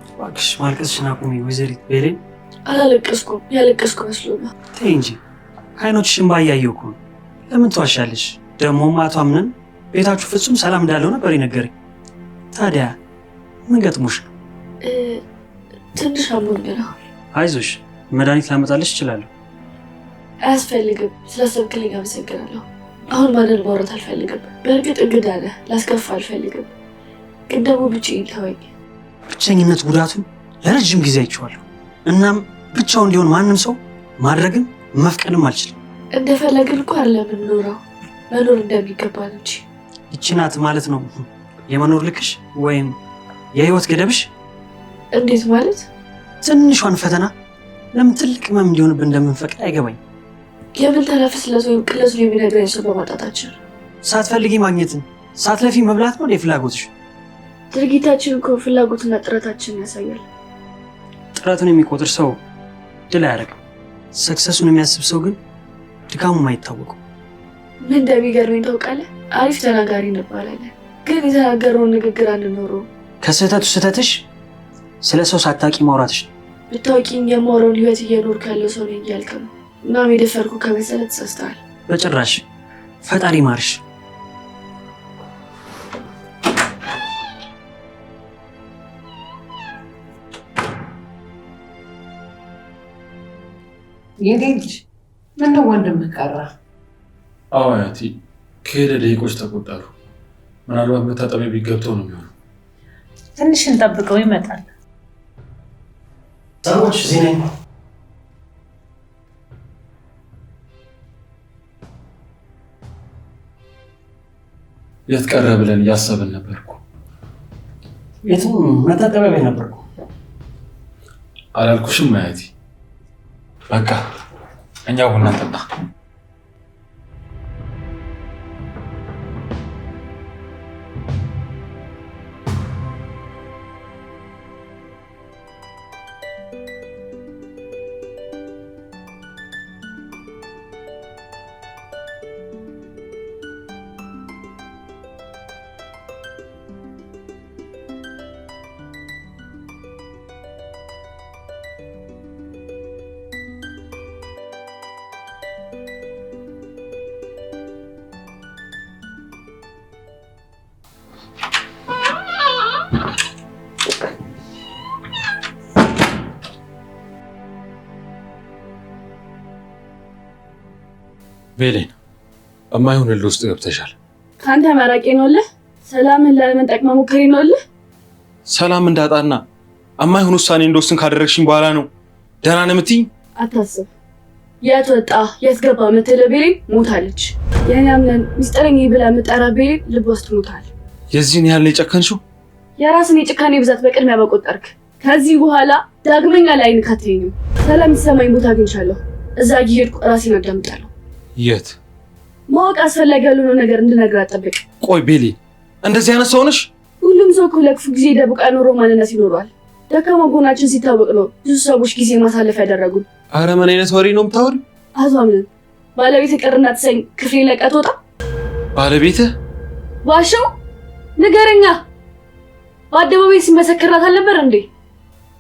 እባክሽ ማልቀስሽን አቁሚ ወይዘሪት ቤሌን። አላለቀስኩም፣ ያለቀስኩ መስሎ ነው። ተይ እንጂ ከዓይኖችሽን ባያየሁ እኮ ነው። ለምን ትዋሻለሽ? ደግሞም አቶ አምነን ቤታችሁ ፍጹም ሰላም እንዳለው ነበር የነገረኝ። ታዲያ ምን ገጥሞሽ ነው? ትንሽ አሞኝ ነው። አይዞሽ መድኃኒት ላመጣልሽ እችላለሁ። አያስፈልግም። ስላሰብክልኝ አመሰግናለሁ። አሁን ማንን ማውራት አልፈልግም። በእርግጥ እንግዳ ነህ፣ ላስከፋ አልፈልግም። ግን ደግሞ ብቻዬን ተወኝ። ብቸኝነት ጉዳቱን ለረጅም ጊዜ አይቼዋለሁ። እናም ብቻው እንዲሆን ማንም ሰው ማድረግም መፍቀድም አልችልም። እንደፈለግን እኮ አይደለም የምንኖረው፣ መኖር እንደሚገባን እንጂ። ይቺ ናት ማለት ነው የመኖር ልክሽ ወይም የህይወት ገደብሽ? እንዴት ማለት? ትንሿን ፈተና ለምን ትልቅ ህመም እንዲሆንብን እንደምንፈቅድ አይገባኝ። የምንተነፍስለት ወይም ቅለቱን የሚነግረኝ ሰው በማጣታችን ሳትፈልጊ ማግኘትን ሳትለፊ መብላት ነው ፍላጎትሽ? ድርጊታችን እኮ ፍላጎትና ጥረታችንን ያሳያል። ጥረቱን የሚቆጥር ሰው ድል አያደርግም። ሰክሰሱን የሚያስብ ሰው ግን ድካሙም አይታወቁም። ምን እንደሚገርመኝ ታውቃለህ? አሪፍ ተናጋሪ እንባላለን፣ ግን የተናገረውን ንግግር አንኖረውም። ከስህተቱ ስህተትሽ ስለ ሰው ሳታውቂ ማውራትሽ ነው። ብታውቂኝ የማወራውን ህይወት እየኖርኩ ያለው ሰው ነኝ እያልክ ነው። እናም የደፈርኩ ከመሰለህ ተሳስተሃል። በጭራሽ። ፈጣሪ ማርሽ። የኔ ልጅ ምነው ወንድምህ ቀረ? አዎ አያቴ፣ ከሄደ ደቂቆች ተቆጠሩ። ምናልባት መታጠቢያ ቤት ገብተው ነው የሚሆነው። ትንሽ እንጠብቀው፣ ይመጣል። ሰዎች እዚህ ነኝ። የት ቀረ ብለን እያሰብን ነበርኩ። የትም መታጠቢያ ቤት ነበርኩ። አላልኩሽም አያቴ? በቃ እኛ ቡና እንጠጣ። ቤሌን እማይሆን እልህ ውስጥ ገብተሻል። ከአንተ መራቄ ነውልህ? ሰላምን ላለመንጠቅ መሞከሬ ነውልህ? ሰላም እንዳጣና እማይሆን ውሳኔ እንደወስን ካደረግሽኝ በኋላ ነው ደህና ነው የምትይኝ? አታስብ። የት ወጣ የት ገባ የምትለው ቤሌን ሞታለች። የኔ አምነን ሚስጥረኝ ብላ የምጠራ ቤሌን ልብ ውስጥ ሞታል። የዚህን ያህል የጨከንሽው? የራስን የጭካኔ ብዛት በቅድሚያ በቆጠርክ። ከዚህ በኋላ ዳግመኛ ላይ አይንካተኝም። ሰላም የሚሰማኝ ቦታ አግኝቻለሁ። እዛ እየሄድኩ ራሴን አዳምጣለሁ። የት? ማወቅ አስፈላጊ ያልሆነ ነገር እንድነግር አጠብቅ። ቆይ ቤሌ፣ እንደዚህ አይነት ሰው ነሽ? ሁሉም ሰው እኮ ለክፉ ጊዜ ደብቆ ያኖረው ማንነት ይኖረዋል። ደካማ ጎናችን ሲታወቅ ነው ብዙ ሰዎች ጊዜ ማሳለፍ ያደረጉን። አረ ምን አይነት ወሬ ነው የምታወሪው? አቶ አምነን ባለቤት ቅርና ትሰኝ ክፍሌ ለቀህ ትወጣ። ባለቤትህ? ዋሻው ንገረኛ። በአደባባይ ሲመሰክራት አልነበር እንዴ?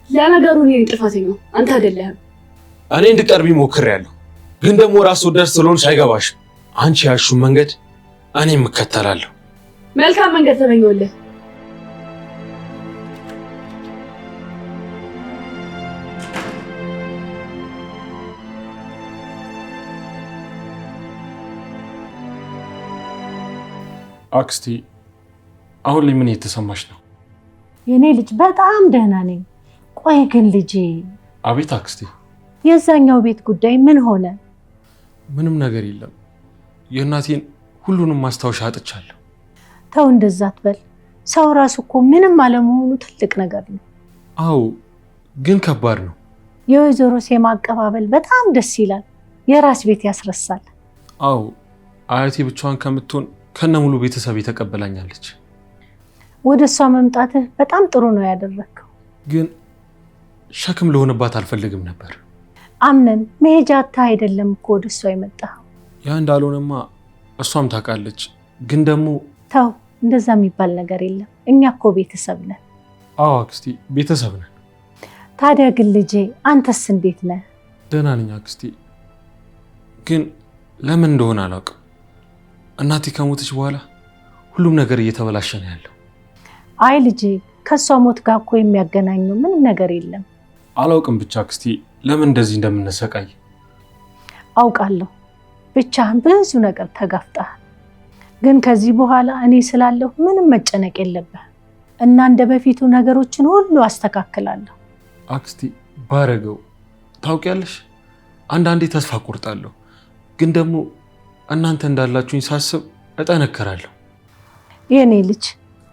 ለነገሩ እኔ ጥፋተኛው አንተ አይደለህም። እኔ እንድቀርቢ ሞክሬያለሁ፣ ግን ደግሞ ራስ ወዳድ ስለሆንሽ አይገባሽም። አንቺ ያልሽውን መንገድ እኔም እከተላለሁ። መልካም መንገድ ተመኘሁልህ። አክስቴ፣ አሁን ላይ ምን እየተሰማሽ ነው? የኔ ልጅ በጣም ደህና ነኝ። ቆይ ግን ልጄ። አቤት አክስቴ። የዛኛው ቤት ጉዳይ ምን ሆነ? ምንም ነገር የለም። የእናቴን ሁሉንም ማስታወሻ አጥቻለሁ። ተው እንደዛ አትበል። ሰው ራሱ እኮ ምንም አለመሆኑ ትልቅ ነገር ነው። አዎ፣ ግን ከባድ ነው። የወይዘሮ ሴማ አቀባበል በጣም ደስ ይላል። የራስ ቤት ያስረሳል። አዎ፣ አያቴ ብቻዋን ከምትሆን ከነሙሉ ቤተሰብ ተቀበላኛለች። ወደ እሷ መምጣትህ በጣም ጥሩ ነው ያደረግከው። ግን ሸክም ልሆንባት አልፈልግም ነበር። አምነን መሄጃ አታ አይደለም እኮ ወደ እሷ የመጣኸው። ያ እንዳልሆነማ እሷም ታውቃለች። ግን ደግሞ ተው፣ እንደዛ የሚባል ነገር የለም። እኛ እኮ ቤተሰብ ነን። አዎ አክስቴ፣ ቤተሰብ ነን። ታዲያ ግን ልጄ አንተስ እንዴት ነህ? ደህና ነኝ አክስቴ። ግን ለምን እንደሆነ አላውቅም። እናቴ ከሞተች በኋላ ሁሉም ነገር እየተበላሸ ነው ያለው። አይ ልጄ፣ ከሷ ሞት ጋር እኮ የሚያገናኘው ምንም ነገር የለም። አላውቅም ብቻ አክስቴ ለምን እንደዚህ እንደምንሰቃይ። አውቃለሁ ብቻህን ብዙ ነገር ተጋፍጠሃል። ግን ከዚህ በኋላ እኔ ስላለሁ ምንም መጨነቅ የለብህ እና እንደ በፊቱ ነገሮችን ሁሉ አስተካክላለሁ። አክስቴ ባረገው ታውቂያለሽ፣ አንዳንዴ ተስፋ ቆርጣለሁ። ግን ደግሞ እናንተ እንዳላችሁኝ ሳስብ እጠነከራለሁ። የኔ ልጅ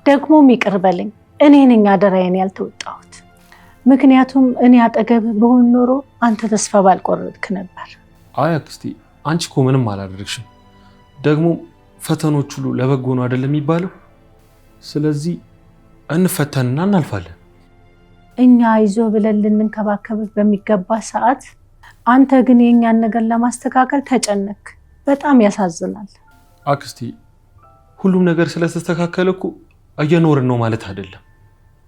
ደግሞም ይቅር በለኝ፣ እኔ ነኝ አደራዬን ያልተወጣሁት። ምክንያቱም እኔ አጠገብህ ብሆን ኖሮ አንተ ተስፋ ባልቆረጥክ ነበር። አይ አክስቴ፣ አንቺ እኮ ምንም አላደረግሽም። ደግሞ ፈተኖች ሁሉ ለበጎ ነው አይደለም የሚባለው? ስለዚህ እንፈተንና እናልፋለን። እኛ አይዞ ብለን ልንንከባከብህ በሚገባ ሰዓት አንተ ግን የእኛን ነገር ለማስተካከል ተጨነክ። በጣም ያሳዝናል። አክስቴ ሁሉም ነገር ስለተስተካከለ እኮ እየኖርን ነው ማለት አይደለም።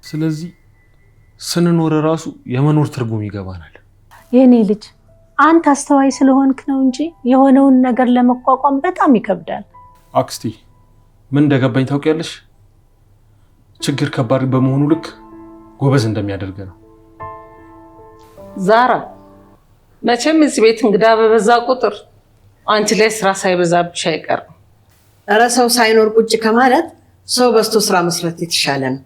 ስለዚህ ስንኖር ራሱ የመኖር ትርጉም ይገባናል። የኔ ልጅ አንተ አስተዋይ ስለሆንክ ነው እንጂ የሆነውን ነገር ለመቋቋም በጣም ይከብዳል። አክስቴ ምን እንደገባኝ ታውቂያለሽ? ችግር ከባድ በመሆኑ ልክ ጎበዝ እንደሚያደርግ ነው። ዛራ መቼም እዚህ ቤት እንግዳ በበዛ ቁጥር አንቺ ላይ ስራ ሳይበዛብሽ አይቀርም። እረ ሰው ሳይኖር ቁጭ ከማለት ሰው በዝቶ ስራ መስራት የተሻለ ነው።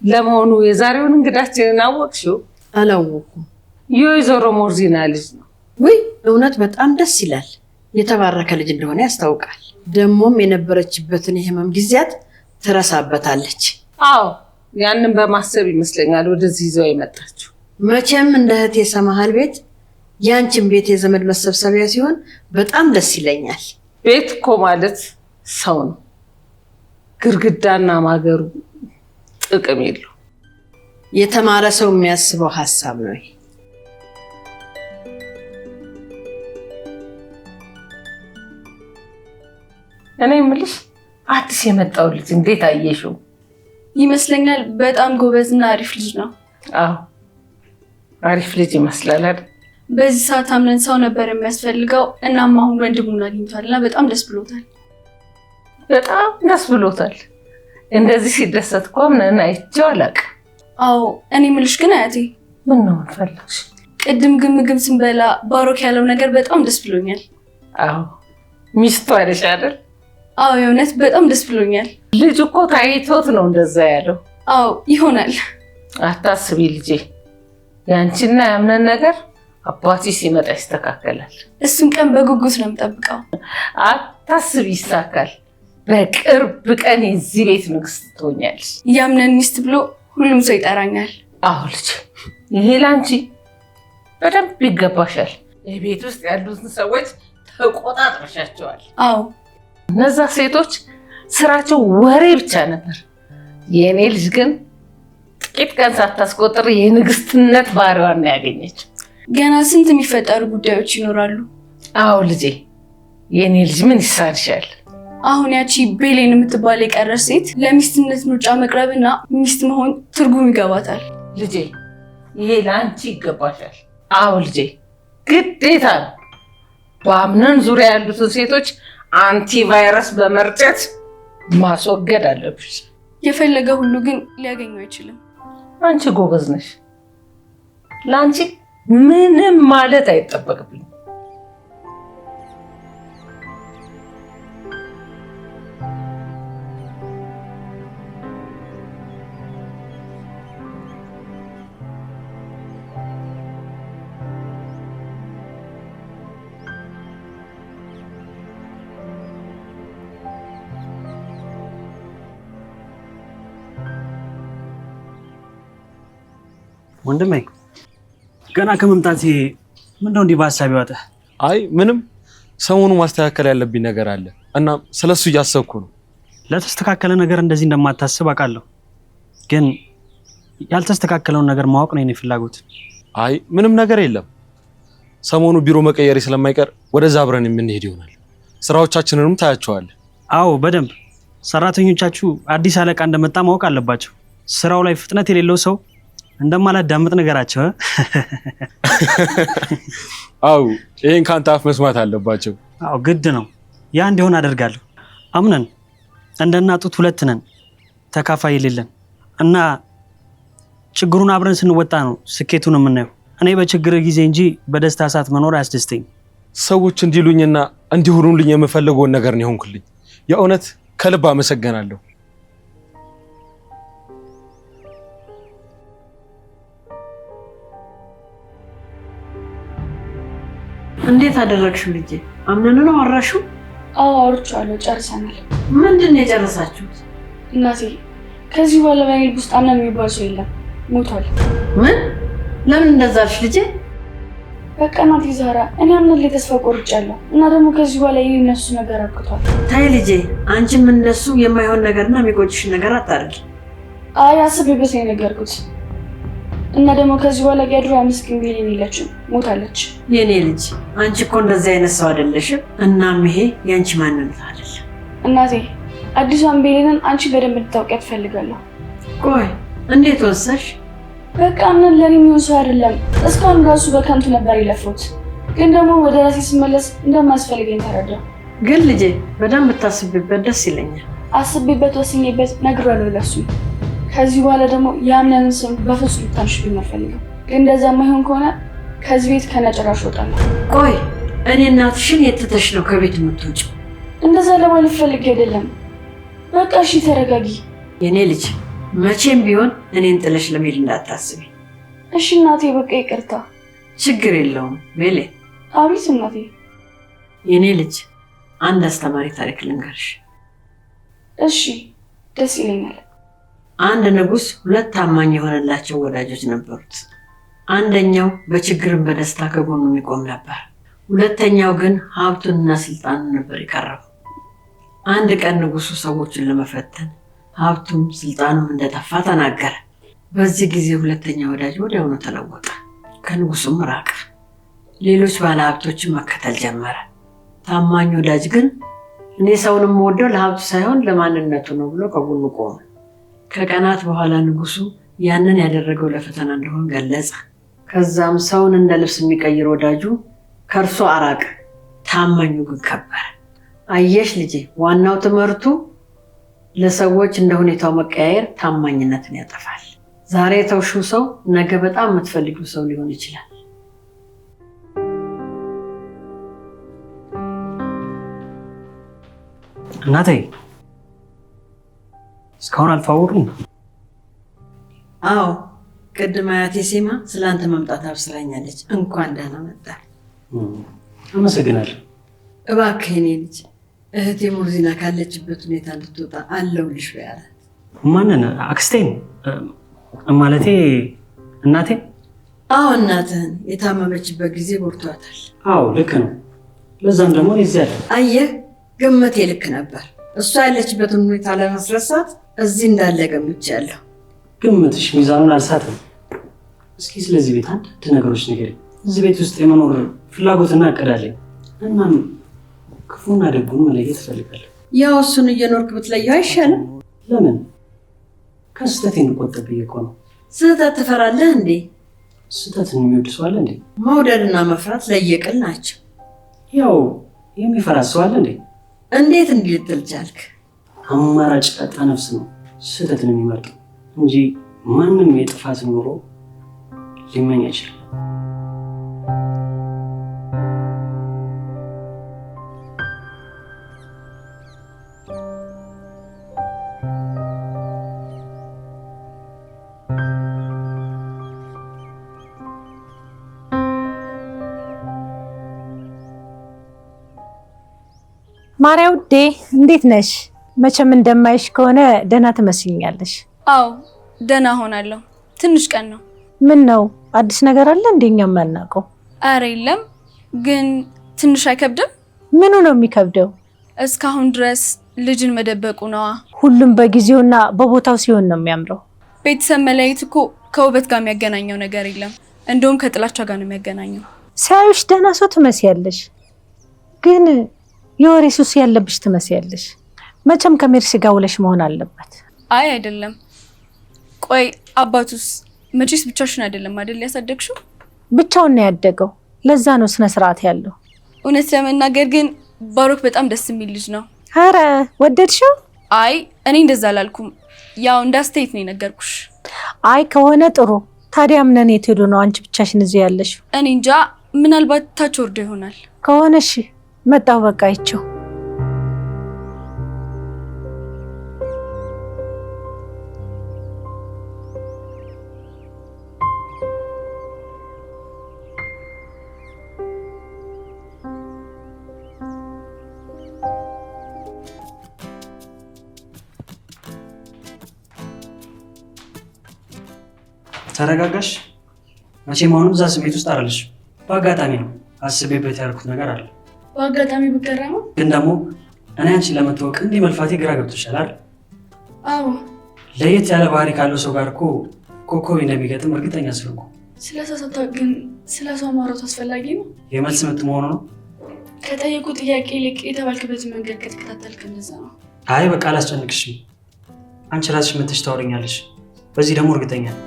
ለመሆኑ የዛሬውን እንግዳችንን አወቅሽው? አላወኩም። የወይዘሮ ሞርዚና ልጅ ነው። ውይ እውነት በጣም ደስ ይላል። የተባረከ ልጅ እንደሆነ ያስታውቃል። ደግሞም የነበረችበትን የህመም ጊዜያት ትረሳበታለች። አዎ ያንን በማሰብ ይመስለኛል ወደዚህ ይዘው የመጣችው። መቼም እንደ እህቴ የሰማሃል ቤት ያንቺን ቤት የዘመድ መሰብሰቢያ ሲሆን በጣም ደስ ይለኛል። ቤት እኮ ማለት ሰው ነው። ግርግዳና ማገሩ ጥቅም የለው። የተማረ ሰው የሚያስበው ሀሳብ ነው። እኔ የምልሽ አዲስ የመጣው ልጅ እንዴት አየሽው? ይመስለኛል በጣም ጎበዝና አሪፍ ልጅ ነው። አዎ አሪፍ ልጅ ይመስላል አይደል? በዚህ ሰዓት አምነን ሰው ነበር የሚያስፈልገው። እናም አሁን ወንድሙን አግኝቷልና በጣም ደስ ብሎታል። በጣም ደስ ብሎታል። እንደዚህ ሲደሰት እኮ አምነን አይቼው አላውቅም። አዎ እኔ የምልሽ ግን አያቴ ምን ነው ፈለግሽ? ቅድም ግን ምግብ ስንበላ ባሮክ ያለው ነገር በጣም ደስ ብሎኛል። አዎ ሚስቱ አይደሽ አይደል? አዎ የእውነት በጣም ደስ ብሎኛል። ልጅ እኮ ታይቶት ነው እንደዛ ያለው። አዎ ይሆናል። አታስቢ ልጄ፣ ያንቺና ያምነን ነገር አባቴ ሲመጣ ይስተካከላል። እሱን ቀን በጉጉት ነው የምጠብቀው። አታስቢ፣ ይሳካል። በቅርብ ቀን የዚህ ቤት ንግስት ትሆኛለሽ። ያምነን ሚስት ብሎ ሁሉም ሰው ይጠራኛል። አዎ ልጅ፣ ይሄ ላንቺ በደንብ ይገባሻል። የቤት ውስጥ ያሉትን ሰዎች ተቆጣጥረሻቸዋል። አዎ እነዛ ሴቶች ስራቸው ወሬ ብቻ ነበር። የእኔ ልጅ ግን ጥቂት ቀን ሳታስቆጥር የንግስትነት ባህሪዋን ነው ያገኘችው። ገና ስንት የሚፈጠሩ ጉዳዮች ይኖራሉ። አዎ ልጄ፣ የእኔ ልጅ ምን ይሳንሻል? አሁን ያቺ ቤሌን የምትባል የቀረች ሴት ለሚስትነት ምርጫ መቅረብና ሚስት መሆን ትርጉም ይገባታል። ልጄ ይሄ ለአንቺ ይገባሻል። አዎ ልጄ፣ ግዴታ ነው። በአምነን ዙሪያ ያሉትን ሴቶች አንቲቫይረስ በመርጨት ማስወገድ አለብሽ። የፈለገ ሁሉ ግን ሊያገኘው አይችልም። አንቺ ጎበዝ ነሽ። ለአንቺ ምንም ማለት አይጠበቅብኝ። ወንድሜ ገና ከመምጣቴ ምንድነው እንዲህ በሀሳብ ያወጣ? አይ ምንም፣ ሰሞኑ ማስተካከል ያለብኝ ነገር አለ እና ስለሱ እያሰብኩ ነው። ለተስተካከለ ነገር እንደዚህ እንደማታስብ አውቃለሁ። ግን ያልተስተካከለውን ነገር ማወቅ ነው የኔ ፍላጎት። አይ ምንም ነገር የለም። ሰሞኑ ቢሮ መቀየሪ ስለማይቀር ወደዛ አብረን የምንሄድ ይሆናል። ስራዎቻችንንም ታያቸዋለህ። አዎ በደንብ። ሰራተኞቻችሁ አዲስ አለቃ እንደመጣ ማወቅ አለባቸው። ስራው ላይ ፍጥነት የሌለው ሰው እንደማላዳምጥ ነገራቸው። አዎ ይሄን ካንተ አፍ መስማት አለባቸው። አዎ ግድ ነው። ያ እንዲሆን አደርጋለሁ። አምነን እንደናጡት ሁለት ነን፣ ተካፋይ የሌለን እና ችግሩን አብረን ስንወጣ ነው ስኬቱን የምናየው። እኔ በችግር ጊዜ እንጂ በደስታ ሰዓት መኖር አያስደስተኝ። ሰዎች እንዲሉኝና እንዲሆኑልኝ የምፈልገውን ነገር ነው የሆንኩልኝ። የእውነት ከልብ አመሰግናለሁ። እንዴት አደረግሽው ልጄ? አምነን ነው አወራሽው? አዎ አውርቼዋለሁ፣ ጨርሰናል። ምንድን ነው የጨረሳችሁት? እናቴ ከዚህ በኋላ በኔ ልብ ውስጥ አምነን የሚባል ሰው የለም፣ ሞቷል። ምን? ለምን እንደዛ አልሽ ልጄ? በቃ እናቴ ዛራ፣ እኔ አምነን ላይ ተስፋ ቆርጫለሁ እና ደግሞ ከዚህ በኋላ የኔ እነሱ ነገር አብቅቷል። ታይ ልጄ፣ አንቺም እንደሱ የማይሆን ነገርና የሚቆጭሽ ነገር አታርጊ። አይ አስቤበት ነው የነገርኩት። እና ደግሞ ከዚህ በኋላ ያድሮ አመስግን ቢልኝ የለችም፣ ሞታለች። የኔ ልጅ አንቺ እኮ እንደዚህ አይነት ሰው አይደለሽም። እናም ይሄ የአንቺ ማንነት አይደለም። እናቴ አዲሷን ቤሌንን አንቺ በደንብ እንድታውቂያት እፈልጋለሁ። ቆይ እንዴት ወሰንሽ? በቃ ምን ለኔ የሚሆን ሰው አይደለም። እስካሁን ራሱ በከንቱ ነበር የለፉት፣ ግን ደግሞ ወደ ራሴ ስመለስ እንደማያስፈልገኝ ተረዳሁ። ግን ልጄ በደንብ ብታስቢበት ደስ ይለኛል። አስቤበት ወስኜበት ነግሬዋለሁ ለሱ። ከዚህ በኋላ ደግሞ የአምነንን ስም በፍጹም ልታንሽብኝ አልፈልግም። ግን እንደዛ የማይሆን ከሆነ ከዚህ ቤት ከነጭራሽ እወጣለሁ። ቆይ እኔ እናትሽን የት ትተሽ ነው ከቤት የምትወጪው? እንደዛ ለማለት ፈልጌ አይደለም። በቃ እሺ ተረጋጊ። የኔ ልጅ መቼም ቢሆን እኔን ጥለሽ ለመሄድ እንዳታስቢ እሺ እናቴ። በቃ ይቅርታ። ችግር የለውም ቤሌ። አቤት እናቴ። የኔ ልጅ አንድ አስተማሪ ታሪክ ልንገርሽ። እሺ ደስ ይለኛል። አንድ ንጉሥ ሁለት ታማኝ የሆነላቸው ወዳጆች ነበሩት። አንደኛው በችግርም በደስታ ከጎኑ የሚቆም ነበር። ሁለተኛው ግን ሀብቱንና ስልጣኑን ነበር የቀረበው። አንድ ቀን ንጉሱ ሰዎችን ለመፈተን ሀብቱም ስልጣኑም እንደጠፋ ተናገረ። በዚህ ጊዜ ሁለተኛ ወዳጅ ወዲያውኑ ተለወጠ፣ ከንጉሱም ራቀ። ሌሎች ባለሀብቶችን መከተል ጀመረ። ታማኝ ወዳጅ ግን እኔ ሰውን የምወደው ለሀብቱ ሳይሆን ለማንነቱ ነው ብሎ ከጎኑ ቆመ። ከቀናት በኋላ ንጉሱ ያንን ያደረገው ለፈተና እንደሆነ ገለጸ። ከዛም ሰውን እንደ ልብስ የሚቀይር ወዳጁ ከእርሱ አራቀ፣ ታማኙ ግን ከበረ። አየሽ ልጄ፣ ዋናው ትምህርቱ ለሰዎች እንደ ሁኔታው መቀያየር ታማኝነትን ያጠፋል። ዛሬ የተውሽው ሰው ነገ በጣም የምትፈልጊው ሰው ሊሆን ይችላል። እናቴ እስካሁን አልተዋወቅንም? አዎ ቅድም አያቴ ሴማ ስለአንተ መምጣት አብስራኛለች። እንኳን ደህና መጣ። አመሰግናለሁ። እባክህ የኔ ልጅ እህቴ ሙርዚና ካለችበት ሁኔታ እንድትወጣ አለሁልሽ በያላት። ማንን? አክስቴን ማለቴ እናቴ? አዎ እናትህን የታመመችበት ጊዜ ቦርቷታል። አዎ ልክ ነው። ለዛም ደግሞ እዚህ ያለ አየህ፣ ግምቴ ልክ ነበር። እሷ ያለችበትን ሁኔታ ለማስረሳት እዚህ እንዳለ ገምቻለሁ። ግምትሽ ሚዛኑን አልሳትም። እስኪ ስለዚህ ቤት አንዳንድ ነገሮች ንገሪኝ። እዚህ ቤት ውስጥ የመኖር ፍላጎትና እቅድ አለኝ። እናም ክፉና ደጉን መለየት እፈልጋለሁ። ያው እሱን እየኖርክ ብትለየው አይሻልም? ለምን? ከስህተት እንቆጠብ ብዬ እኮ ነው። ስህተት ትፈራለህ እንዴ? ስህተትን የሚወድ ሰው አለ እንዴ? መውደድና መፍራት ለየቅል ናቸው። ያው የሚፈራ ሰው አለ እንዴ? እንዴት እንዲህ ልትል ቻልክ? አማራጭ ቀጣ ነፍስ ነው ስህተትን የሚመርጠው እንጂ ማንም የጥፋት ኑሮ ሊመኝ አይችልም። ማርያም ውዴ እንዴት ነሽ? መቼም እንደማይሽ ከሆነ ደህና ትመስልኛለሽ። አዎ ደህና ሆናለሁ። ትንሽ ቀን ነው። ምን ነው አዲስ ነገር አለ እንደኛ የማናውቀው? አረ የለም፣ ግን ትንሽ አይከብድም? ምኑ ነው የሚከብደው? እስካሁን ድረስ ልጅን መደበቁ ነዋ። ሁሉም በጊዜውና በቦታው ሲሆን ነው የሚያምረው። ቤተሰብ መለያየት እኮ ከውበት ጋር የሚያገናኘው ነገር የለም። እንደውም ከጥላቻ ጋር ነው የሚያገናኘው። ሲያዩሽ ደህና ሰው ትመስያለሽ፣ ግን የወሬ ሱስ ያለብሽ ትመስያለሽ። መቼም ከሜርሲ ጋር ውለሽ መሆን አለበት። አይ አይደለም። ቆይ አባቱስ? መቼስ ብቻሽን አይደለም አይደል ያሳደግሽው? ብቻውን ነው ያደገው። ለዛ ነው ስነ ስርዓት ያለው። እውነት ለመናገር ግን ባሮክ በጣም ደስ የሚል ልጅ ነው። አረ ወደድሽው? አይ እኔ እንደዛ አላልኩም። ያው እንደ አስተያየት ነው የነገርኩሽ። አይ ከሆነ ጥሩ። ታዲያ አምነን የት ሄዶ ነው አንቺ ብቻሽን እዚህ ያለሽው? እኔ እንጃ፣ ምናልባት ታች ወርዶ ይሆናል። ከሆነ እሺ መጣሁ። በቃ አይቼው ተረጋጋሽ። መቼም አሁንም እዛ ስሜት ውስጥ አይደለሽ። በአጋጣሚ ነው አስቤበት ያልኩት ነገር አለ። በአጋጣሚ ብገረመው ግን ደግሞ እኔ አንቺን ለመተዋወቅ እንዲህ መልፋቴ ግራ ገብቶሻል አይደል? አዎ። ለየት ያለ ባህሪ ካለው ሰው ጋር እኮ ኮከብ እንደሚገጥም እርግጠኛ ስለሆንኩ። ስለተሳታ ግን ስለ ሰው ማውራት አስፈላጊ ነው? የመልስ ምት መሆኑ ነው። ከጠየቁ ጥያቄ ይልቅ የተባልክበት መንገድ ከተከታተልክ እንደዛ ነው። አይ በቃ አላስጨንቅሽም። አንቺ ራስሽ መተሽ ታወሪኛለሽ። በዚህ ደግሞ እርግጠኛ ነኝ።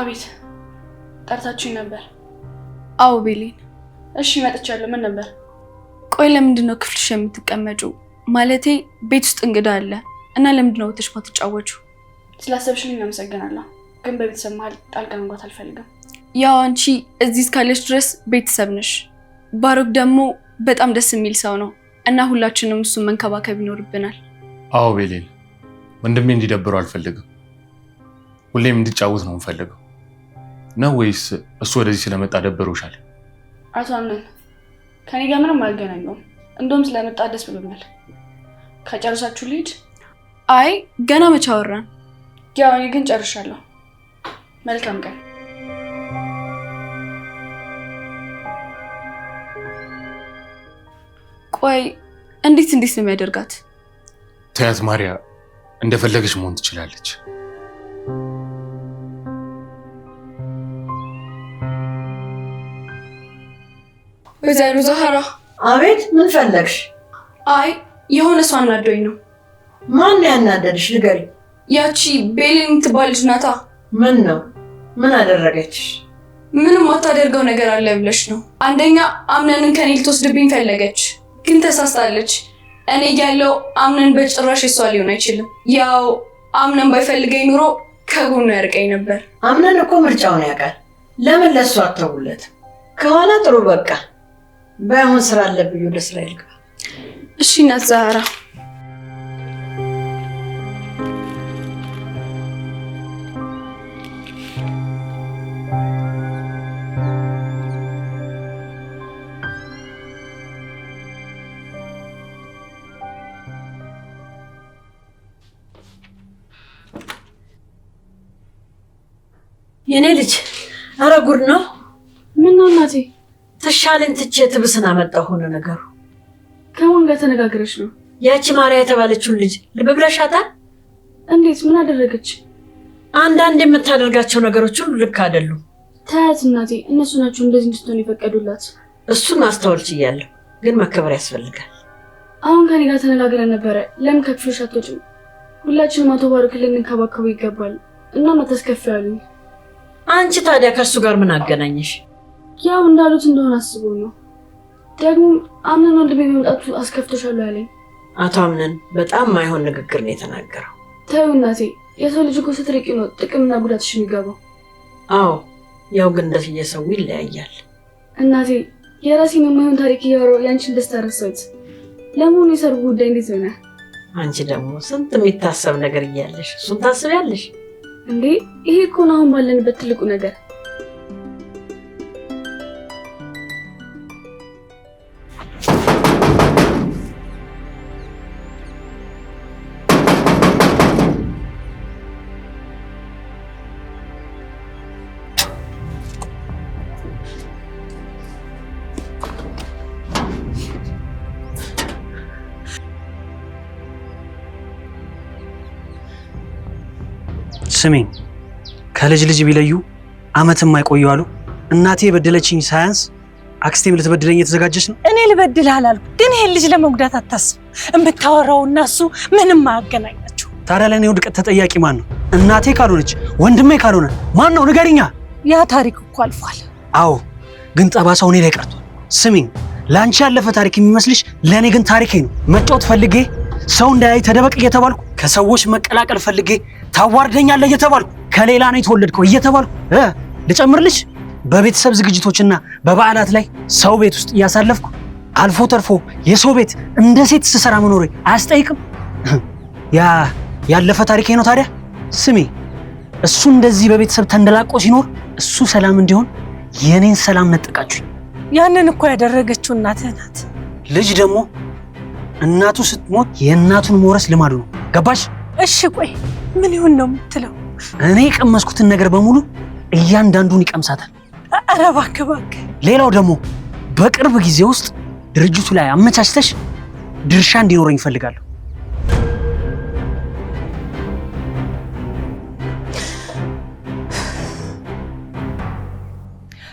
አቤት፣ ጠርታችሁኝ ነበር? አዎ ቤሌን። እሺ መጥቻለሁ። ምን ነበር? ቆይ ለምንድን ነው ክፍልሽ የምትቀመጪው? ማለቴ ቤት ውስጥ እንግዳ አለ እና ለምንድን ነው ወጥተሽ ማትጫወቹ? ስላሰብሽልኝ አመሰግናለሁ፣ ግን በቤተሰብ መሀል ጣልቃ መግባት አልፈልግም። ያው አንቺ እዚህ እስካለሽ ድረስ ቤተሰብ ነሽ። ባሮክ ደግሞ በጣም ደስ የሚል ሰው ነው እና ሁላችንም እሱን መንከባከብ ይኖርብናል። አዎ ቤሌን፣ ወንድሜ እንዲደብረው አልፈልግም። ሁሌም እንዲጫወት ነው የምፈልገው። ነው ወይስ እሱ ወደዚህ ስለመጣ ደብሮሻል? አቶ አምነን ከኔ ጋር ምንም አልገናኘውም። እንደውም ስለመጣ ደስ ብሎኛል። ከጨረሳችሁ ልሂድ? አይ ገና መቼ አወራን? ያው እኔ ግን ጨርሻለሁ። መልካም ቀን። ቆይ እንዴት ነው የሚያደርጋት? ተያት ማርያ፣ እንደፈለገች መሆን ትችላለች። ወይዘሮ ዛህራ። አቤት፣ ምን ፈለግሽ? አይ የሆነ ሰው አናዶኝ ነው። ማን ያናደድሽ? ንገሪ። ያቺ ቤሌን የምትባል ልጅ ናታ። ምን ነው? ምን አደረገችሽ? ምንም አታደርገው ነገር አለ ብለሽ ነው። አንደኛ አምነንን ከኔ ልትወስድብኝ ፈለገች፣ ግን ተሳስታለች። እኔ ያለው አምነን በጭራሽ እሷ ሊሆን አይችልም። ያው አምነን ባይፈልገኝ ኑሮ ከጎኑ ያርቀኝ ነበር። አምነን እኮ ምርጫውን ያውቃል። ለምን ለሱ አተውለት? ከሆነ ጥሩ፣ በቃ ባይሆን ስራ አለብኝ፣ ወደ ስራ ይልጋ። እሺ እናት ዛህራ። የኔ ልጅ፣ አረ ጉድ ነው። ምን ነው እናቴ? ተሻለን ትቼ ትብስን አመጣሁ። ሆነ ነገሩ። ከማን ጋር ተነጋግረሽ ነው? ያቺ ማርያ የተባለችውን ልጅ ልብ ብለሻታል? እንዴት? ምን አደረገች? አንዳንድ የምታደርጋቸው ነገሮች ሁሉ ልክ አይደሉም። ታያት እናቴ፣ እነሱ ናቸው እንደዚህ እንድትሆን የፈቀዱላት። እሱን ማስተዋል ችያለሁ፣ ግን መከበር ያስፈልጋል። አሁን ከኔ ጋር ተነጋግረን ነበረ። ለምን ከክፍልሽ አትወጪም? ሁላችንም አቶ ባሮክን ልንከባከቡ ይገባል እና መተስከፍ ያሉኝ። አንቺ ታዲያ ከእሱ ጋር ምን አገናኘሽ? ያው እንዳሉት እንደሆነ አስቦ ነው። ደግሞ አምነን ወንድሜ መምጣቱ አስከፍቶሻል ያለኝ። አቶ አምነን በጣም ማይሆን ንግግር ነው የተናገረው። ተይው እናቴ፣ የሰው ልጅ እኮ ስትርቂ ነው ጥቅምና ጉዳትሽ የሚገባው። አዎ፣ ያው ግን እንደየሰው ይለያያል። እናቴ፣ የራሴን የማይሆን ታሪክ እያወራሁ ያንቺን ደስታ ረሳሁት። ለመሆኑ የሰርጉ ጉዳይ እንዴት ሆነ? አንቺ ደግሞ ስንት የሚታሰብ ነገር እያለሽ እሱን ታስቢያለሽ እንዴ? ይሄ እኮ ነው አሁን ባለንበት ትልቁ ነገር። ስሜኝ፣ ከልጅ ልጅ ቢለዩ አመትም አይቆዩ አሉ። እናቴ የበደለችኝ ሳያንስ አክስቴም ልትበድለኝ የተዘጋጀች ነው። እኔ ልበድልህ አላልኩ፣ ግን ይሄን ልጅ ለመጉዳት አታስብ። የምታወራው እና እሱ ምንም አያገናኛቸው። ታዲያ ለእኔ ውድቀት ተጠያቂ ማን ነው? እናቴ ካልሆነች ወንድሜ ካልሆነ ማን ነው? ንገሪኛ። ያ ታሪክ እኮ አልፏል። አዎ፣ ግን ጠባሳው እኔ ላይ ቀርቷል። ስሚኝ፣ ለአንቺ ያለፈ ታሪክ የሚመስልሽ ለእኔ ግን ታሪኬ ነው። መጫወት ፈልጌ ሰው እንዳያይ ተደበቅ እየተባልኩ፣ ከሰዎች መቀላቀል ፈልጌ ታዋርደኛለህ እየተባልኩ፣ ከሌላ ነው የተወለድከው እየተባልኩ ልጨምርልሽ በቤተሰብ ዝግጅቶችና በበዓላት ላይ ሰው ቤት ውስጥ እያሳለፍኩ አልፎ ተርፎ የሰው ቤት እንደ ሴት ስሰራ መኖሬ አያስጠይቅም? ያ ያለፈ ታሪኬ ነው። ታዲያ ስሚ፣ እሱ እንደዚህ በቤተሰብ ተንደላቆ ሲኖር እሱ ሰላም እንዲሆን የኔን ሰላም ነጠቃችሁኝ። ያንን እኮ ያደረገችው እናትህ ናት። ልጅ ደግሞ እናቱ ስትሞት የእናቱን መውረስ ልማዱ ነው። ገባሽ? እሺ ቆይ ምን ይሁን ነው የምትለው? እኔ የቀመስኩትን ነገር በሙሉ እያንዳንዱን ይቀምሳታል። ኧረ እባክህ እባክህ። ሌላው ደግሞ በቅርብ ጊዜ ውስጥ ድርጅቱ ላይ አመቻችተሽ ድርሻ እንዲኖረኝ እፈልጋለሁ።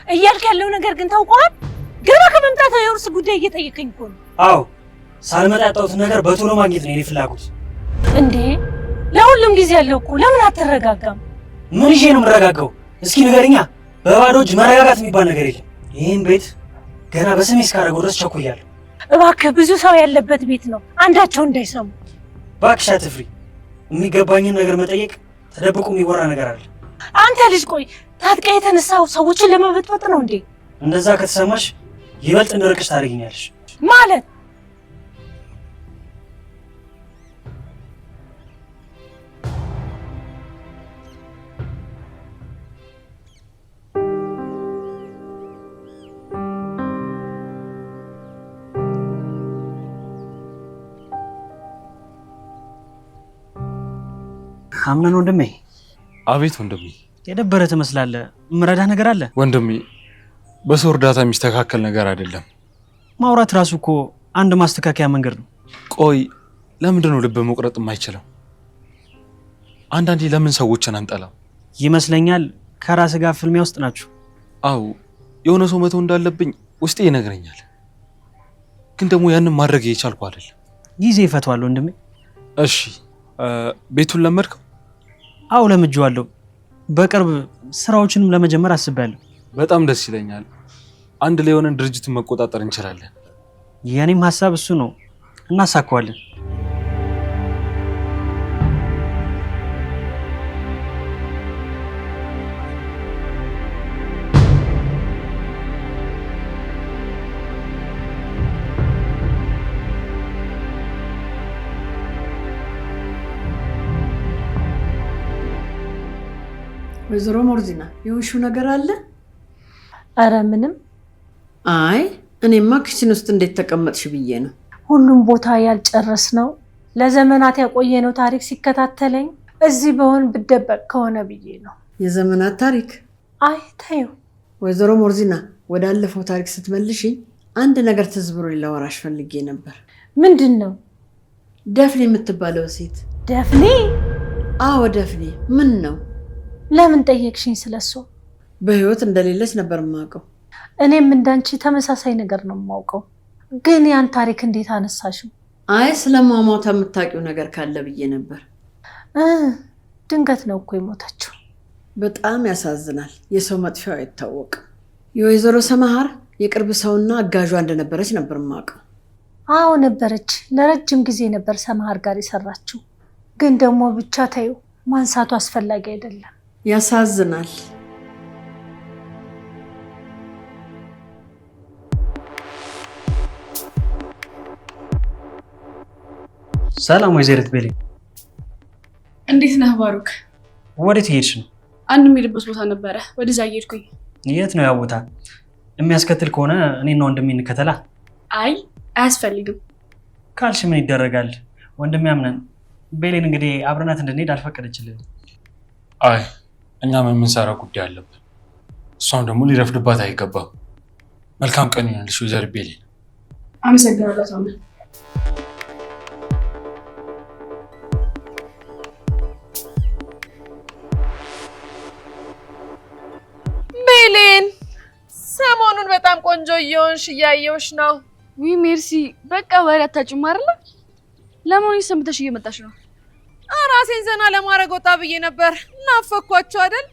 እያልክ ያለው ነገር ግን ታውቀዋል። ገና ከመምጣት የውርስ ጉዳይ እየጠየቀኝ እኮ ነው። አዎ፣ ሳልመጣ ያጣሁትን ነገር በቶሎ ማግኘት ነው የኔ ፍላጎት። እንዴ ለሁሉም ጊዜ ያለው እኮ ለምን አትረጋጋም? ምን ይዤ ነው የምረጋጋው? እስኪ ንገሪኛ። በባዶ እጅ መረጋጋት የሚባል ነገር የለም። ይህን ቤት ገና በስሜ እስካደረገው ድረስ ቸኩያለሁ። እባክህ፣ ብዙ ሰው ያለበት ቤት ነው፣ አንዳቸው እንዳይሰሙ። እባክሽ አትፍሪ። የሚገባኝን ነገር መጠየቅ ተደብቆ የሚወራ ነገር አለ። አንተ ልጅ ቆይ፣ ታጥቀህ የተነሳው ሰዎችን ለመበጥበጥ ነው እንዴ? እንደዛ ከተሰማሽ ይበልጥ እንድርቅሽ ታደርጊኛለሽ ማለት። አምነን ወንድሜ። አቤት ወንድሜ። የደበረ ትመስላለህ። ምረዳህ ነገር አለ ወንድሜ። በሰው እርዳታ የሚስተካከል ነገር አይደለም። ማውራት ራሱ እኮ አንድ ማስተካከያ መንገድ ነው። ቆይ ለምንድን ነው ልብ መቁረጥ የማይችለው? አንዳንዴ ለምን ሰዎችን አንጠላም? ይመስለኛል ከራስ ጋር ፍልሚያ ውስጥ ናችሁ። አዎ፣ የሆነ ሰው መተው እንዳለብኝ ውስጤ ይነግረኛል። ግን ደግሞ ያንን ማድረግ የቻልኩ አይደለም። ጊዜ ይፈቷል ወንድሜ። እሺ፣ ቤቱን ለመድከው? አዎ ለምጄዋለሁ። በቅርብ ስራዎችንም ለመጀመር አስቤያለሁ። በጣም ደስ ይለኛል። አንድ ላይ ሆነን ድርጅቱን መቆጣጠር እንችላለን። የኔም ሀሳብ እሱ ነው። እናሳካዋለን። ወይዘሮ ሞርዚና የሆንሽው ነገር አለ? አረ ምንም። አይ እኔማ ክችን ውስጥ እንዴት ተቀመጥሽ ብዬ ነው። ሁሉም ቦታ ያልጨረስ ነው ለዘመናት ያቆየነው ታሪክ ሲከታተለኝ እዚህ በሆን ብደበቅ ከሆነ ብዬ ነው። የዘመናት ታሪክ? አይ ተይው ወይዘሮ ሞርዚና፣ ወዳለፈው ታሪክ ስትመልሽኝ አንድ ነገር ትዝ ብሎኝ ላወራሽ ፈልጌ ነበር። ምንድን ነው? ደፍኔ የምትባለው ሴት። ደፍኔ? አዎ ደፍኔ። ምን ነው? ለምን ጠየቅሽኝ ስለሷ? በህይወት እንደሌለች ነበር የማውቀው። እኔም እንዳንቺ ተመሳሳይ ነገር ነው የማውቀው። ግን ያን ታሪክ እንዴት አነሳሽው? አይ ስለማሟቷ የምታውቂው ነገር ካለ ብዬ ነበር። ድንገት ነው እኮ የሞተችው። በጣም ያሳዝናል። የሰው መጥፊያው አይታወቅም። የወይዘሮ ሰማሃር የቅርብ ሰውና አጋዧ እንደነበረች ነበር የማውቀው። አዎ ነበረች። ለረጅም ጊዜ ነበር ሰማሃር ጋር የሰራችው። ግን ደግሞ ብቻ ተይው፣ ማንሳቱ አስፈላጊ አይደለም። ያሳዝናል። ሰላም ወይዘሪት ቤሊ። እንዴት ነህ ባሩክ? ወዴት እየሄድሽ ነው? አንድ የሚሄድበት ቦታ ነበረ፣ ወደዛ እየሄድኩኝ። የት ነው ያ ቦታ? የሚያስከትል ከሆነ እኔና ወንድሜ እንከተላ። አይ አያስፈልግም ካልሽ ምን ይደረጋል? ወንድሜ አምነን ቤሌን እንግዲህ አብረናት እንድንሄድ አልፈቀደችልንም። አይ እኛም የምንሰራ ጉዳይ አለብን። እሷም ደግሞ ሊረፍድባት አይገባም። መልካም ቀን ይሆንልሽ ወይዘሪት ቤሊ። አመሰግናለሁ ሳሙኤል። በጣም ቆንጆ እየሆንሽ እያየሁሽ ነው። ዊ ሜርሲ። በቃ ወሬ አታጭም አይደል? ለምን ሰምተሽ እየመጣሽ ነው? ራሴን ዘና ለማድረግ ወጣ ብዬ ነበር። ናፈኳችሁ አይደል?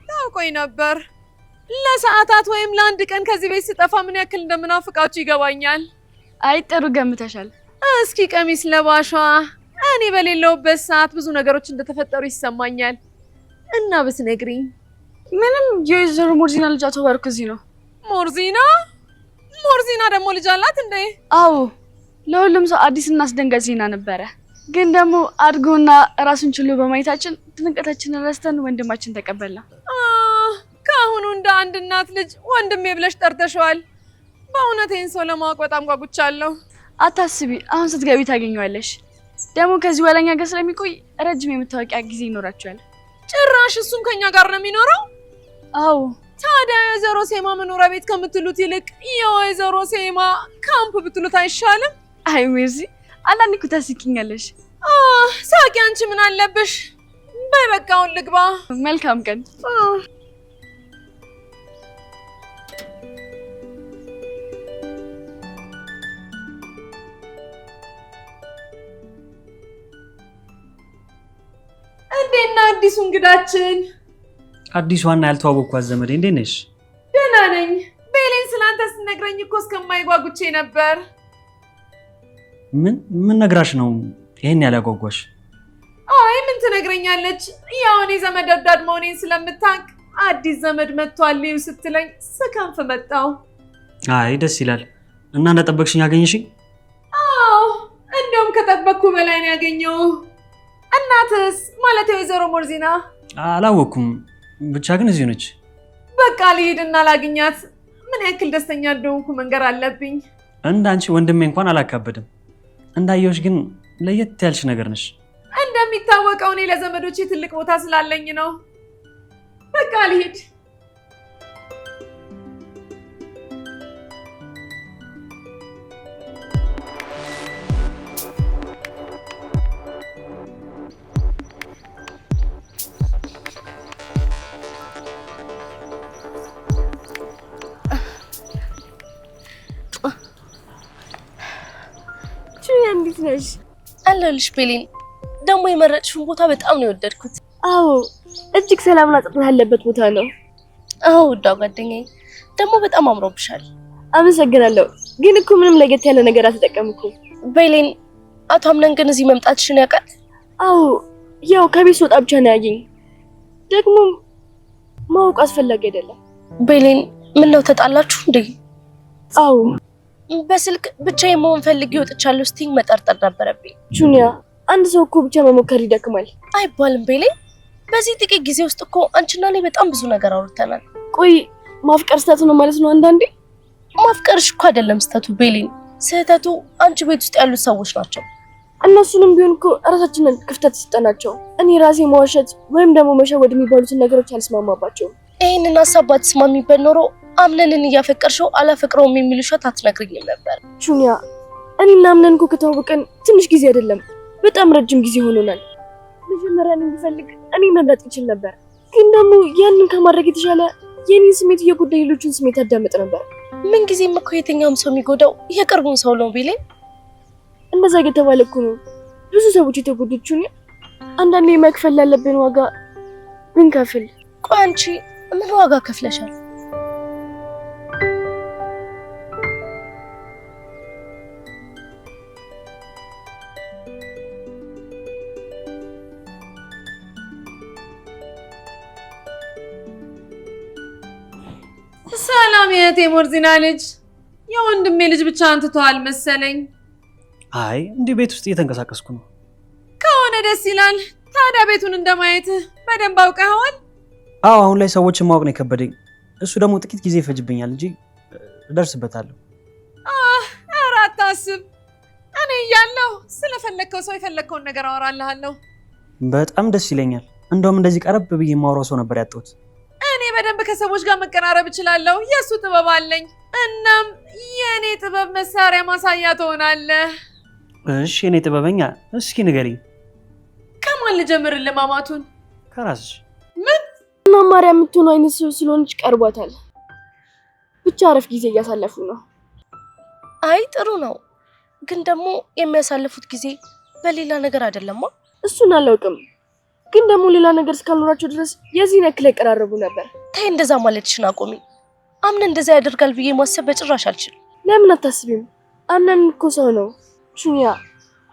ታውቆኝ ነበር። ለሰዓታት ወይም ለአንድ ቀን ከዚህ ቤት ስጠፋ ምን ያክል እንደምናፍቃችሁ ይገባኛል። አይ ጥሩ ገምተሻል። እስኪ ቀሚስ ለባሿ፣ እኔ በሌለውበት ሰዓት ብዙ ነገሮች እንደተፈጠሩ ይሰማኛል እና ብትነግሪኝ። ምንም የወይዘሮ ሞርዚና ልጅ አቶ ባርኩ እዚህ ነው። ሞርዚና ደግሞ ልጅ አላት እንዴ? አዎ፣ ለሁሉም ሰው አዲስና አስደንጋጭ ዜና ነበረ። ግን ደግሞ አድጎና ራሱን ችሎ በማየታችን ድንቀታችንን ረስተን ወንድማችን ተቀበልና ከአሁኑ እንደ አንድ እናት ልጅ ወንድሜ ብለሽ ጠርተሽዋል። በእውነት ይህን ሰው ለማወቅ በጣም ጓጉቻለሁ። አታስቢ፣ አሁን ስትገቢ ታገኘዋለሽ። ደግሞ ከዚህ በኋላ እኛ ጋር ስለሚቆይ ረጅም የመታወቂያ ጊዜ ይኖራቸዋል። ጭራሽ እሱም ከኛ ጋር ነው የሚኖረው? አዎ። ታዲያ የወይዘሮ ሴማ መኖሪያ ቤት ከምትሉት ይልቅ የወይዘሮ ሴማ ካምፕ ብትሉት አይሻልም? አይ ሜርሲ፣ አንዳንዴ እኮ ታስቂኛለሽ። ሳቂ፣ አንቺ ምን አለብሽ? በይ በቃ አሁን ልግባ። መልካም ቀን። እንዴና አዲሱ እንግዳችን? አዲሷና ያልተዋወቅኳት ዘመዴ እንዴት ነሽ? ደህና ነኝ። ቤሌን ስላንተ ስትነግረኝ እኮ እስከማይጓጉቼ ነበር። ምን ነግራሽ ነው ይሄን ያላጓጓሽ? አይ ምን ትነግረኛለች? ያው እኔ ዘመድ ወዳድ መሆኔን ስለምታውቅ አዲስ ዘመድ መጥቷል ልዩ ስትለኝ ስከንፍ መጣሁ። አይ ደስ ይላል። እና እንደጠበቅሽኝ አገኘሽኝ? አዎ፣ እንደውም ከጠበቅኩ በላይ ነው ያገኘው። እናትስ ማለት የወይዘሮ ሞርዚና? አላወኩም፣ ብቻ ግን እዚሁ ነች። በቃ ልሂድና ላግኛት። ምን ያክል ደስተኛ እንደሆንኩ መንገር አለብኝ። እንዳንቺ ወንድሜ እንኳን አላካበድም። እንዳየሁሽ ግን ለየት ያልሽ ነገር ነሽ። እንደሚታወቀው እኔ ለዘመዶቼ ትልቅ ቦታ ስላለኝ ነው። በቃ ልሂድ። እንዴት ነሽ? አለሁልሽ ቤሌን። ደግሞ የመረጥሽውን ቦታ በጣም ነው የወደድኩት። አዎ እጅግ ሰላምና ጸጥታ ያለበት ቦታ ነው። አዎ ውዷ ጓደኛዬ፣ ደግሞ በጣም አምሮብሻል። አመሰግናለሁ። ግን እኮ ምንም ለየት ያለ ነገር አልተጠቀምኩም። ቤሌን፣ አቶ አምነን ግን እዚህ መምጣትሽን ያውቃል? አዎ ያው ከቤት ስወጣ ብቻ ነው ያገኝ። ደግሞ ማወቅ አስፈላጊ አይደለም። ቤሌን፣ ምን ነው ተጣላችሁ እንዴ? አዎ በስልክ ብቻዬን መሆን ፈልጌ ወጥቻለሁ ስትይኝ መጠርጠር ነበረብኝ። ጁኒያ፣ አንድ ሰው እኮ ብቻ መሞከር ይደክማል። አይባልም ቤሌን። በዚህ ጥቂት ጊዜ ውስጥ እኮ አንቺና እኔ በጣም ብዙ ነገር አውርተናል። ቆይ ማፍቀር ስህተት ነው ማለት ነው? አንዳንዴ ማፍቀርሽ እኮ አይደለም ስህተቱ ቤሌን። ስህተቱ አንቺ ቤት ውስጥ ያሉት ሰዎች ናቸው። እነሱንም ቢሆን እኮ እራሳችንን ክፍተት ሲጠናቸው እኔ ራሴ መዋሸት ወይም ደግሞ መሸወድ የሚባሉትን ነገሮች አልስማማባቸውም። ይህንን ሀሳብ ባትስማሚበት ኖሮ አምነንን እያፈቀርሽው አላፈቅረውም የሚል ውሸት አትነግሪኝም ነበር። ጁኒያ፣ እኔና አምነን እኮ ከተዋወቅን ትንሽ ጊዜ አይደለም በጣም ረጅም ጊዜ ሆኖናል። መጀመሪያ እንዲፈልግ እኔ መምረጥ ይችል ነበር፣ ግን ደግሞ ያንን ከማድረግ የተሻለ የኔን ስሜት እየጎዳ ሌሎችን ስሜት ያዳምጥ ነበር። ምን ጊዜም እኮ የትኛውም ሰው የሚጎዳው የቅርቡን ሰው ነው ቤሌን። እንደዛ እየተባለ እኮ ነው ብዙ ሰዎች የተጎዱት ጁኒያ። አንዳንዴ መክፈል ያለብን ዋጋ ብንከፍል። ቆይ አንቺ ምን ዋጋ ከፍለሻል? ሰላም የእህቴ ሞርዚና ልጅ። የወንድሜ ልጅ ብቻ አንትተዋል መሰለኝ። አይ እንዲህ ቤት ውስጥ እየተንቀሳቀስኩ ነው። ከሆነ ደስ ይላል። ታዲያ ቤቱን እንደማየት በደንብ አውቀኸዋል? አዎ አሁን ላይ ሰዎችን ማወቅ ነው የከበደኝ። እሱ ደግሞ ጥቂት ጊዜ ይፈጅብኛል እንጂ እደርስበታለሁ። ኧረ አታስብ። እኔ እያለሁ ስለፈለግከው ሰው የፈለግከውን ነገር አወራልሃለሁ። በጣም ደስ ይለኛል። እንደውም እንደዚህ ቀረብ ብዬ የማወራው ሰው ነበር ያጣሁት። እኔ በደንብ ከሰዎች ጋር መቀራረብ እችላለሁ። የእሱ ጥበብ አለኝ። እናም የእኔ ጥበብ መሳሪያ ማሳያ ትሆናለህ። እሺ የኔ ጥበበኛ፣ እስኪ ንገሪኝ። ከማን ልጀምርልህ? ማማቱን ከራስሽ። ምን መማሪያ የምትሆኑ አይነት ሰው ስለሆነች ቀርቧታል። ብቻ አረፍ ጊዜ እያሳለፉ ነው። አይ ጥሩ ነው፣ ግን ደግሞ የሚያሳልፉት ጊዜ በሌላ ነገር አይደለማ። እሱን አላውቅም፣ ግን ደግሞ ሌላ ነገር እስካልኖራቸው ድረስ የዚህን ያክል ይቀራረቡ ነበር። ተይ እንደዛ ማለትሽን አቁሚ። አምነን እንደዛ ያደርጋል ብዬ ማሰብ በጭራሽ አልችልም። ለምን አታስቢም? አምነን እኮ ሰው ነው። ሹኒያ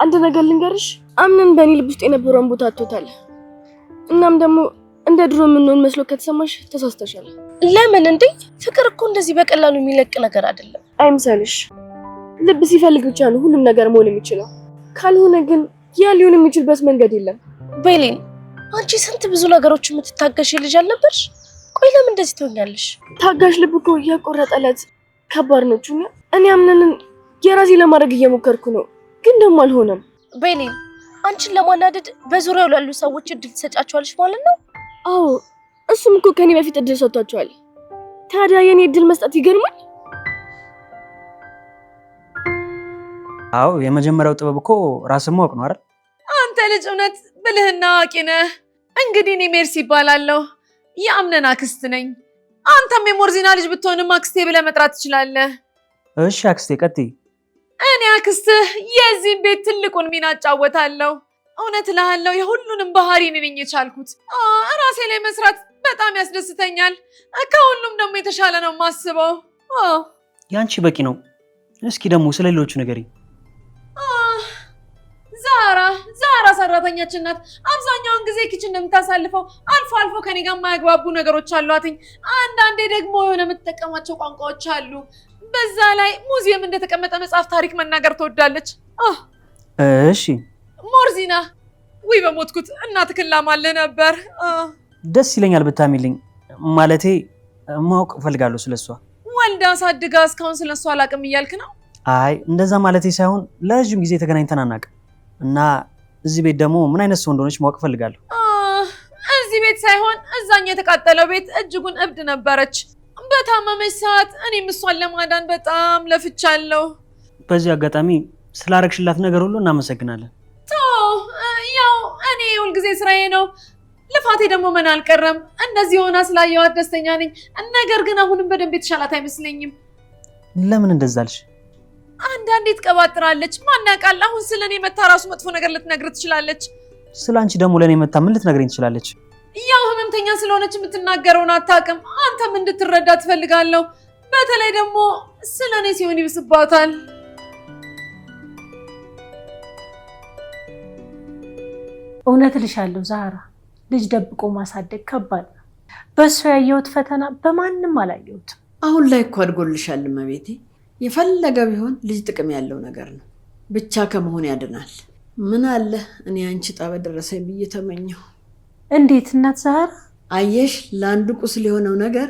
አንድ ነገር ልንገርሽ፣ አምነን በእኔ ልብ ውስጥ የነበረውን ቦታ አጥቶታል። እናም ደግሞ እንደ ድሮ የምንሆን መስሎ ከተሰማሽ ተሳስተሻል። ለምን እንዴ? ፍቅር እኮ እንደዚህ በቀላሉ የሚለቅ ነገር አይደለም። አይምሰልሽ። ልብ ሲፈልግ ብቻ ነው ሁሉም ነገር መሆን የሚችለው። ካልሆነ ግን ያ ሊሆን የሚችልበት መንገድ የለም። ቤሊን፣ አንቺ ስንት ብዙ ነገሮች የምትታገሽ ልጅ አልነበርሽ? ቆይ ለምን እንደዚህ ትሆኛለሽ? ታጋሽ ልብ እኮ የቆረጠለት ከባድ ነው ቹኒያ። እኔ አምነንን የራሴ ለማድረግ እየሞከርኩ ነው፣ ግን ደግሞ አልሆነም። ቤሊን፣ አንቺን ለማናደድ በዙሪያው ላሉ ሰዎች እድል ትሰጫቸዋለሽ ማለት ነው? አዎ፣ እሱም እኮ ከኔ በፊት እድል ሰጥቷቸዋል። ታዲያ የኔ እድል መስጠት ይገርማል። አዎ፣ የመጀመሪያው ጥበብ እኮ ራስን ማወቅ ነው አይደል? አንተ ልጅ እውነት ብልህና አዋቂ ነህ። እንግዲህ እኔ ሜርሲ ይባላለሁ፣ የአምነን አክስት ነኝ። አንተም የሞርዚና ልጅ ብትሆንም አክስቴ ብለህ መጥራት ትችላለህ። እሺ አክስቴ ቀጥይ። እኔ አክስትህ የዚህም ቤት ትልቁን ሚና እጫወታለሁ። እውነት እልሃለሁ የሁሉንም ባህሪ እኔ ነኝ የቻልኩት። ራሴ ላይ መስራት በጣም ያስደስተኛል። ከሁሉም ደግሞ የተሻለ ነው የማስበው። ያንቺ በቂ ነው። እስኪ ደግሞ ስለ ሌሎቹ ንገሪኝ። ዛራ ሰራተኛችን ናት። አብዛኛውን ጊዜ ኪችን እንደምታሳልፈው አልፎ አልፎ ከኔ ጋር የማያግባቡ ነገሮች አሏትኝ። አንዳንዴ ደግሞ የሆነ የምትጠቀማቸው ቋንቋዎች አሉ። በዛ ላይ ሙዚየም እንደተቀመጠ መጽሐፍ ታሪክ መናገር ትወዳለች። እሺ ሞርዚና፣ ውይ በሞትኩት እናትክን ላማልህ ነበር። ደስ ይለኛል ብታሚልኝ። ማለቴ ማወቅ እፈልጋለሁ ስለሷ። ወልዳ አሳድጋ እስካሁን ስለሷ አላውቅም እያልክ ነው? አይ እንደዛ ማለቴ ሳይሆን ለረጅም ጊዜ ተገናኝተን አናውቅም እና እዚህ ቤት ደግሞ ምን አይነት ሰው እንደሆነች ማወቅ እፈልጋለሁ። እዚህ ቤት ሳይሆን እዛኛው የተቃጠለው ቤት እጅጉን እብድ ነበረች። በታመመች ሰዓት እኔም እሷን ለማዳን በጣም ለፍቻለሁ። በዚህ አጋጣሚ ስላረግሽላት ነገር ሁሉ እናመሰግናለን። ያው እኔ ሁልጊዜ ስራዬ ነው፣ ልፋቴ ደግሞ ምን አልቀረም። እንደዚህ ሆና ስላየኋት ደስተኛ ነኝ። ነገር ግን አሁንም በደንብ የተሻላት አይመስለኝም። ለምን እንደዛ አልሽ? አንዳንዴ ትቀባጥራለች። ማን ያውቃል? አሁን ስለ እኔ መታ ራሱ መጥፎ ነገር ልትነግር ትችላለች። ስለ አንቺ ደግሞ ለእኔ መታ ምን ልትነግረኝ ትችላለች? ያው ህመምተኛ ስለሆነች የምትናገረውን አታውቅም። አንተም እንድትረዳ ትፈልጋለሁ። በተለይ ደግሞ ስለ እኔ ሲሆን ይብስባታል። እውነት ልሻለሁ ዛራ፣ ልጅ ደብቆ ማሳደግ ከባድ ነው። በእሱ ያየሁት ፈተና በማንም አላየሁትም። አሁን ላይ እኮ አድጎልሻል እመቤቴ። የፈለገ ቢሆን ልጅ ጥቅም ያለው ነገር ነው። ብቻ ከመሆን ያድናል። ምን አለ እኔ አንቺ ዕጣ በደረሰኝ ብዬ ተመኘሁ። እንዴት እናት ዛራ? አየሽ፣ ለአንዱ ቁስል የሆነው ነገር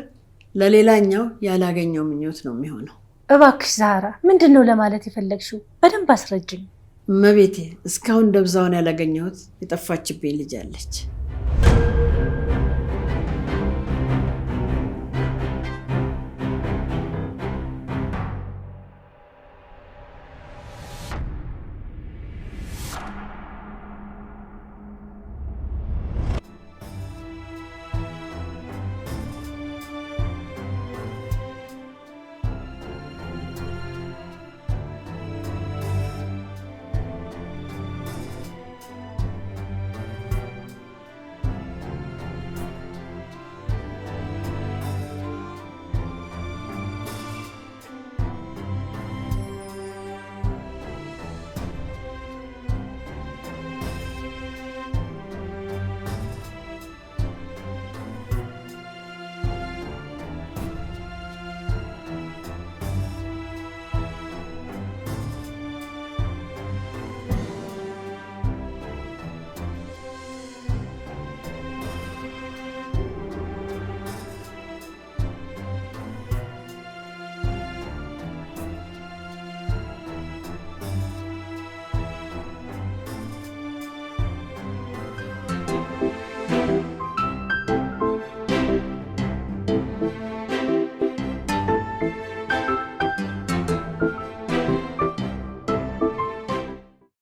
ለሌላኛው ያላገኘው ምኞት ነው የሚሆነው። እባክሽ ዛራ፣ ምንድን ነው ለማለት የፈለግሽው? በደንብ አስረጅኝ። እመቤቴ፣ እስካሁን ደብዛውን ያላገኘሁት የጠፋችብኝ ልጅ አለች።